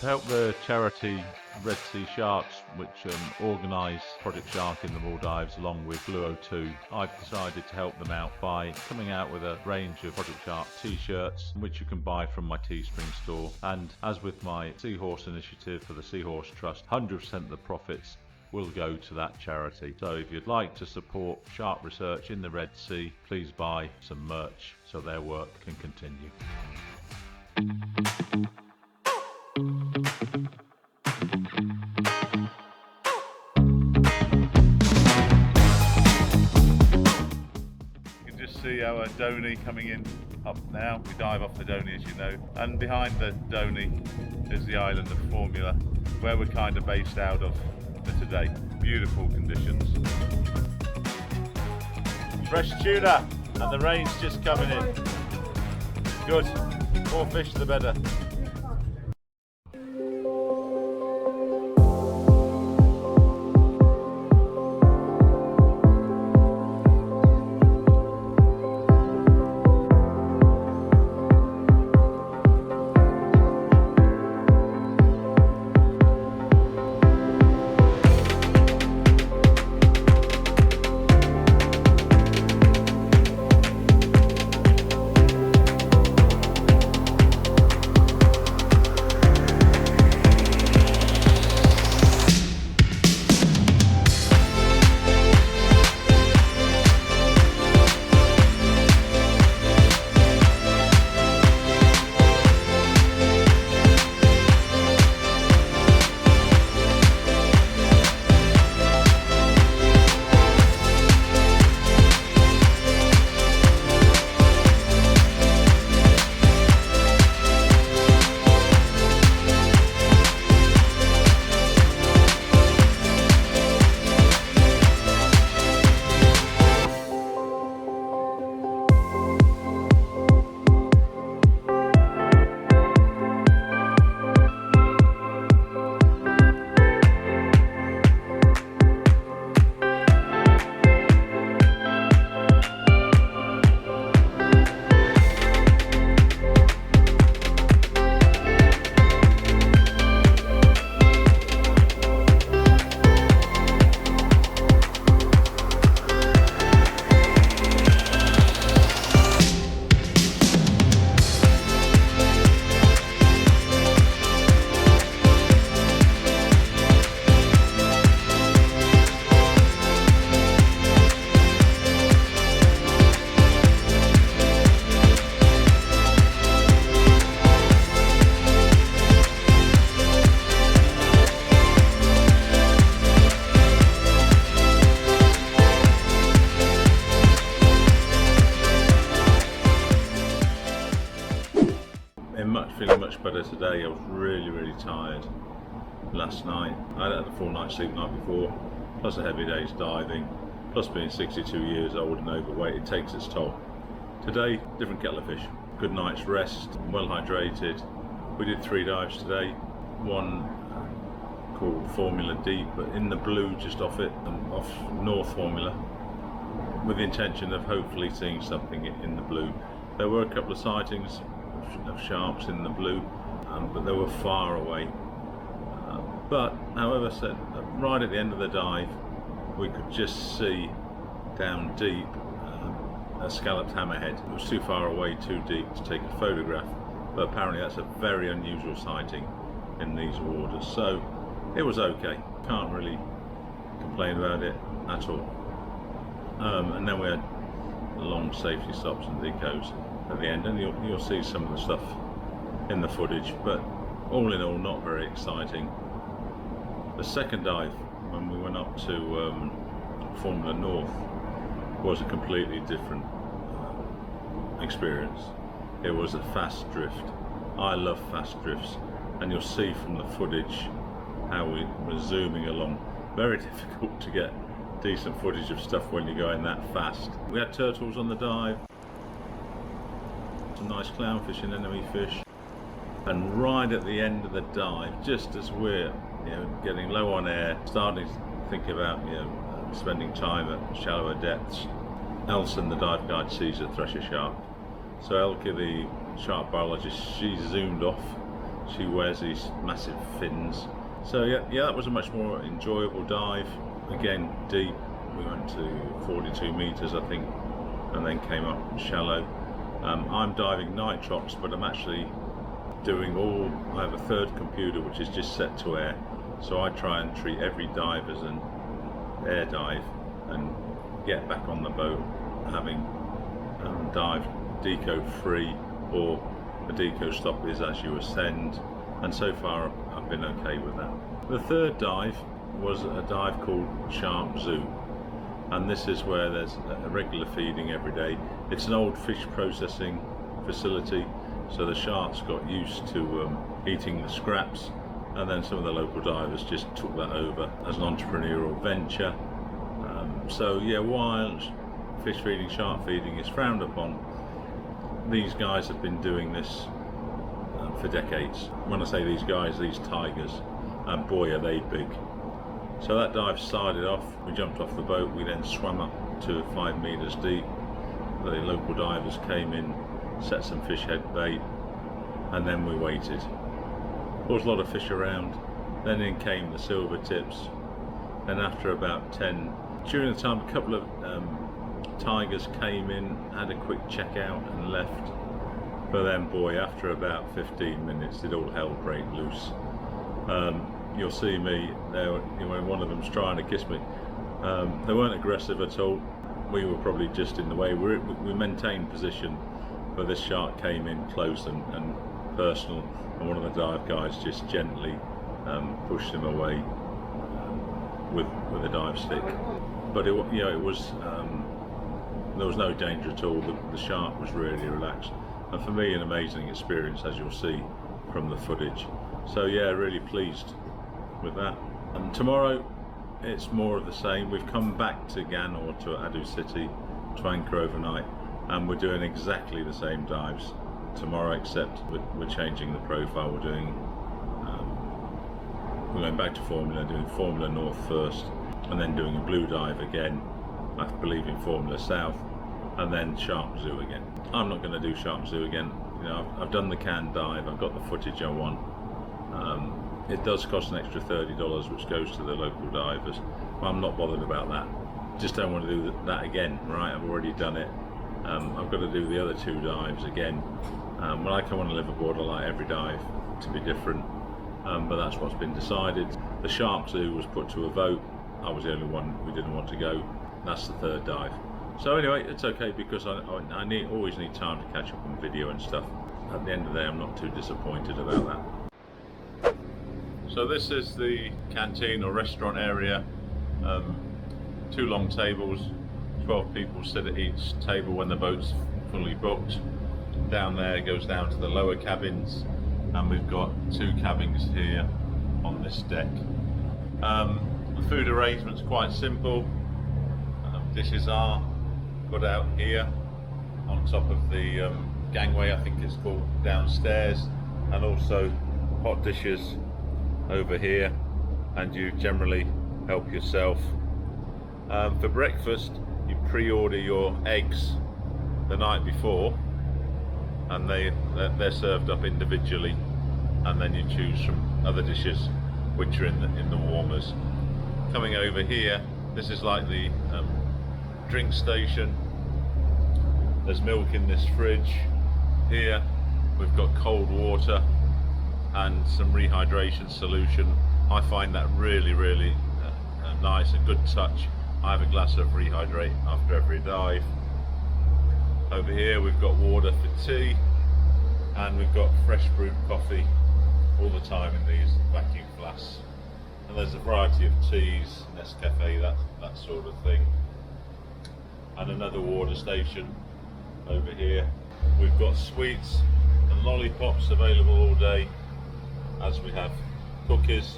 To help the charity Red Sea Sharks, which organise Project Shark in the Maldives along with Blue 2, I've decided to help them out by coming out with a range of Project Shark t-shirts which you can buy from my Teespring store. And as with my Seahorse initiative for the Seahorse Trust, 100% of the profits will go to that charity. So if you'd like to support shark research in the Red Sea, please buy some merch so their work can continue. See our Donny coming in up now. We dive off the Donny, as you know, and behind the Donny is the island of Fuvamulah, where we're kind of based out of for today. Beautiful conditions. Fresh tuna, and the rain's just coming in. Good. More fish the better. Feeling much better today. I was really tired last night. I had a full night's sleep the night before, plus a heavy day's diving, plus being 62 years old and overweight, it takes its toll. Today, different kettle of fish. Good night's rest, well hydrated. We did 3 dives today, one called Fuvamulah Deep, but in the blue just off it, off North Fuvamulah, with the intention of hopefully seeing something in the blue. There were a couple of sightings of sharks in the blue, but they were far away. But however, right at the end of the dive, we could just see down deep a scalloped hammerhead. It was too far away, too deep to take a photograph, but apparently that's a very unusual sighting in these waters. So it was okay. Can't really complain about it at all. And then we had long safety stops and decos at the end, and you'll see some of the stuff in the footage, but all in all not very exciting. The second dive, when we went up to Fuvamulah North, was a completely different experience. It was a fast drift. I love fast drifts, and you'll see from the footage how we were zooming along. Very difficult to get decent footage of stuff when you're going that fast. We had turtles on the dive, some nice clownfish and enemy fish, and right at the end of the dive, just as we're getting low on air, starting to think about spending time at shallower depths, Elson, the dive guide, sees a thresher shark. So Elke, the shark biologist, she zoomed off she wears these massive fins. So yeah, that was a much more enjoyable dive. Again, deep. We went to 42 meters, I think, and then came up shallow. I'm diving nitrox, but I'm actually doing I have a third computer which is just set to air, so I try and treat every dive as an air dive and get back on the boat having dived deco free, or the deco stop is as you ascend, and so far I've been okay with that. The third dive was a dive called Shark Zoo, and this is where there's a regular feeding every day. It's an old fish processing facility, so the sharks got used to eating the scraps, and then some of the local divers just took that over as an entrepreneurial venture. So yeah, while fish feeding, shark feeding is frowned upon, these guys have been doing this for decades. When I say these guys, these tigers, and boy are they big. So that dive started off, we jumped off the boat, we then swam up to 5 meters deep. The local divers came in, set some fish head bait, and then we waited. There was a lot of fish around. Then in came the silver tips. Then after about 10, during the time a couple of tigers came in, had a quick check out and left. But then boy, after about 15 minutes it all hell break loose. You'll see me there, when one of them's trying to kiss me. They weren't aggressive at all. We were probably just in the way. We maintained position, but this shark came in close and personal, and one of the dive guys just gently pushed him away with a dive stick. But it was there was no danger at all. The shark was really relaxed, and for me an amazing experience, as you'll see from the footage. So yeah, really pleased with that. And tomorrow it's more of the same. We've come back to Gan, or to Adu City, to anchor overnight, and we're doing exactly the same dives tomorrow, except we're changing the profile. We're going back to Formula, doing Formula North first, and then doing a blue dive again, I believe in Formula South, and then Shark Zoo again. I'm not going to do Shark Zoo again. You know, I've done the can dive, I've got the footage I want. It does cost an extra $30, which goes to the local divers. I'm not bothered about that. Just don't want to do that again, right? I've already done it. I've got to do the other 2 dives again. When I come on a Liveaboard, I like every dive to be different, but that's what's been decided. The Shark Zoo was put to a vote. I was the only one who didn't want to go. That's the 3rd dive. So anyway, it's okay, because I always need time to catch up on video and stuff. At the end of the day, I'm not too disappointed about that. So this is the canteen or restaurant area. 2 long tables, 12 people sit at each table when the boat's fully booked. Down there it goes down to the lower cabins, and we've got 2 cabins here on this deck. The food arrangement's quite simple. Dishes are put out here on top of the gangway, I think it's called, downstairs, and also hot dishes over here, and you generally help yourself. For breakfast you pre-order your eggs the night before, and they're served up individually, and then you choose from other dishes which are in the warmers. Coming over here, this is like the drink station. There's milk in this fridge. Here we've got cold water and some rehydration solution. I find that really nice, a good touch. I have a glass of Rehydrate after every dive. Over here we've got water for tea, and we've got fresh brewed coffee all the time in these vacuum flasks. And there's a variety of teas, Nescafe, that sort of thing. And another water station over here. We've got sweets and lollipops available all day, as we have cookies,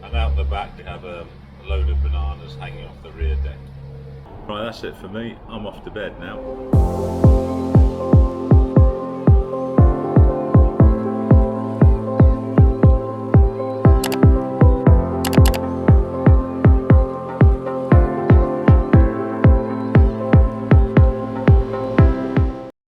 and out the back we have a load of bananas hanging off the rear deck. Right, that's it for me. I'm off to bed now.